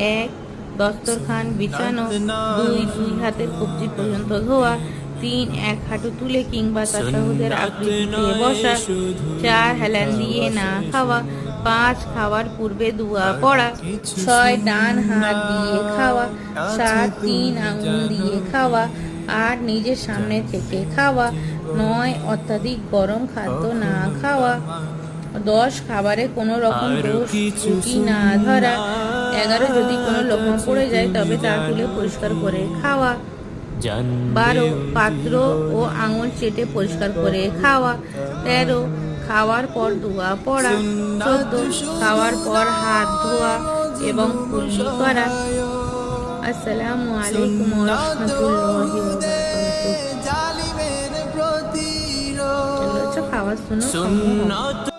1 দস্তরখান বিছানো, 2 দুই হাতের কবজি পর্যন্ত ধোয়া, 3 এক হাঁটু তুলে কিংবা তাশাহুদের আকৃতি দিয়ে বসা, 4 হেলান দিয়ে না খাওয়া, 5 খাওয়ার পূর্বে দুয়া পড়া, 6 ডান হাত দিয়ে খাওয়া, 7 3 আঙুল দিয়ে খাওয়া, 8 নিজের সামনে থেকে খাওয়া, 9 অত্যাধিক গরম খাদ্য না খাওয়া, 10 খাবারে কোনো রকম দোষ ত্রুটি না ধরা, 11 যদি কোনো লোকমা পড়ে যায় তবে তা তুলে পরিষ্কার করে খাওয়া, 12 পাত্র ও আঙুল চেটে পরিষ্কার করে খাওয়া, 13 খাওয়ার পর দোয়া পড়া, 14 খাওয়ার পর হাত ধোয়া এবং কুল্লি করা। আসসালামু আলাইকুম ওয়া রাহমাতুল্লাহি ওয়া বারাকাতুহু। এগুলো হচ্ছে খাওয়ার সুন্নাত।